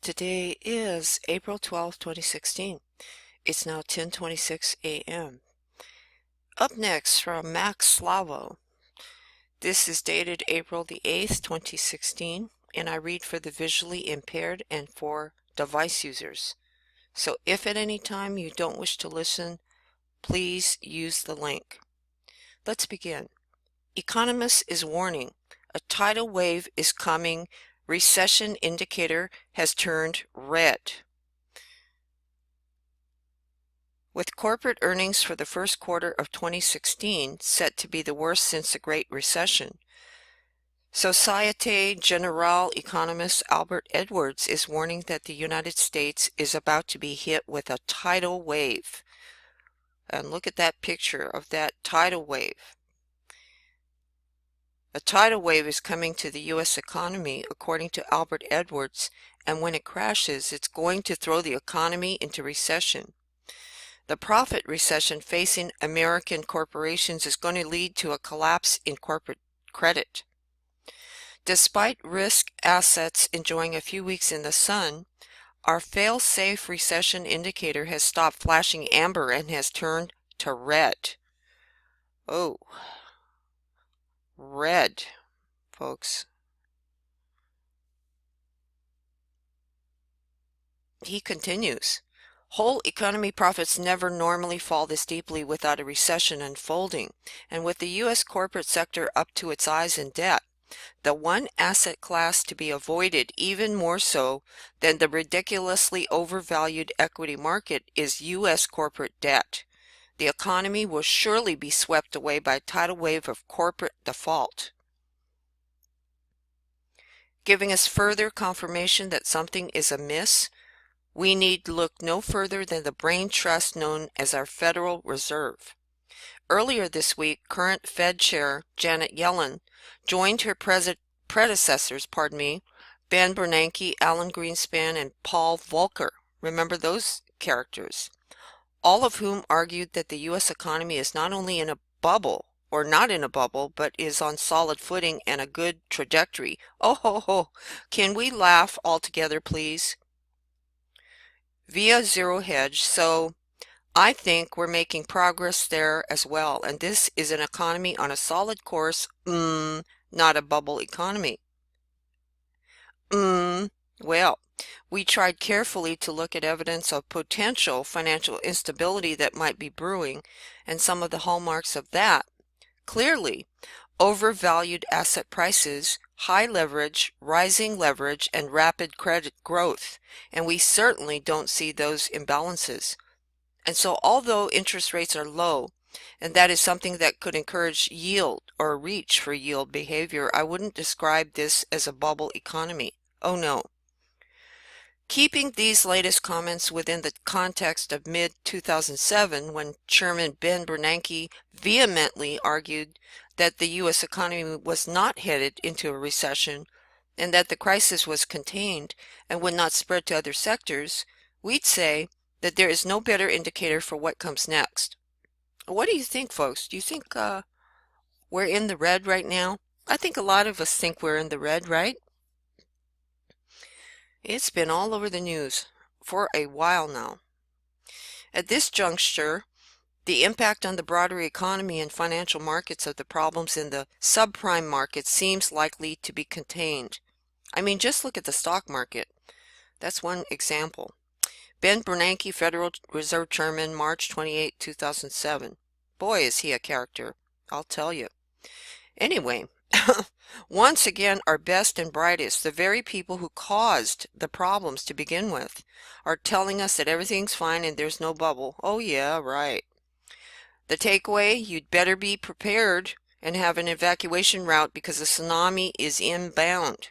Today is April 12th, 2016. It's now 10:26 a.m. Up next from Max Slavo. This is dated April the 8th, 2016, and I read for the visually impaired and for device users. So if at any time you don't wish to listen, please use the link. Let's begin. Economist is warning. A tidal wave is coming. Recession indicator has turned red. With corporate earnings for the first quarter of 2016 set to be the worst since the Great Recession, Societe Generale economist Albert Edwards is warning that the United States is about to be hit with a tidal wave. And look at that picture of that tidal wave. A tidal wave is coming to the U.S. economy, according to Albert Edwards, and when it crashes, it's going to throw the economy into recession. The profit recession facing American corporations is going to lead to a collapse in corporate credit. Despite risk assets enjoying a few weeks in the sun, our fail-safe recession indicator has stopped flashing amber and has turned to red. Oh, red, folks. He continues. Whole economy profits never normally fall this deeply without a recession unfolding, and with the U.S. corporate sector up to its eyes in debt, the one asset class to be avoided even more so than the ridiculously overvalued equity market is U.S. corporate debt. The economy will surely be swept away by a tidal wave of corporate default, giving us further confirmation that something is amiss. We need look no further than the brain trust known as our Federal Reserve. Earlier this week, current Fed Chair Janet Yellen joined her predecessors, Ben Bernanke, Alan Greenspan, and Paul Volcker. Remember those characters? All of whom argued that the U.S. economy is not only in a bubble, or not in a bubble, but is on solid footing and a good trajectory. Oh ho ho! Can we laugh all together, please? Via zero hedge, so I think we're making progress there as well, and this is an economy on a solid course, not a bubble economy. Well, we tried carefully to look at evidence of potential financial instability that might be brewing, and some of the hallmarks of that. Clearly, overvalued asset prices, high leverage, rising leverage, and rapid credit growth, and we certainly don't see those imbalances. And so although interest rates are low, and that is something that could encourage yield or reach for yield behavior, I wouldn't describe this as a bubble economy. Oh no. Keeping these latest comments within the context of mid-2007, when Chairman Ben Bernanke vehemently argued that the U.S. economy was not headed into a recession and that the crisis was contained and would not spread to other sectors, we'd say that there is no better indicator for what comes next. What do you think, folks? Do you think we're in the red right now? I think a lot of us think we're in the red, right? It's been all over the news for a while now. At this juncture, the impact on the broader economy and financial markets of the problems in the subprime market seems likely to be contained. I mean, just look at the stock market. That's one example. Ben Bernanke, Federal Reserve Chairman, March 28, 2007. Boy, is he a character, I'll tell you. Anyway, once again, our best and brightest, the very people who caused the problems to begin with, are telling us that everything's fine and there's no bubble. Oh yeah, right. The takeaway, you'd better be prepared and have an evacuation route because a tsunami is inbound.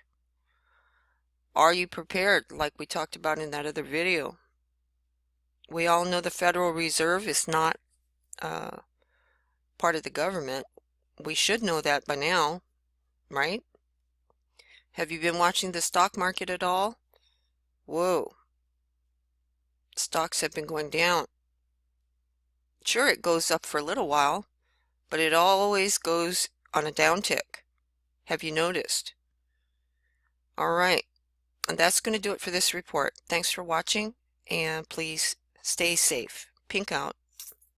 Are you prepared, like we talked about in that other video? We all know the Federal Reserve is not part of the government. We should know that by now, right? Have you been watching the stock market at all? Whoa. Stocks have been going down. Sure, it goes up for a little while, but it always goes on a downtick. Have you noticed? All right. And that's going to do it for this report. Thanks for watching, and please stay safe. Pink out.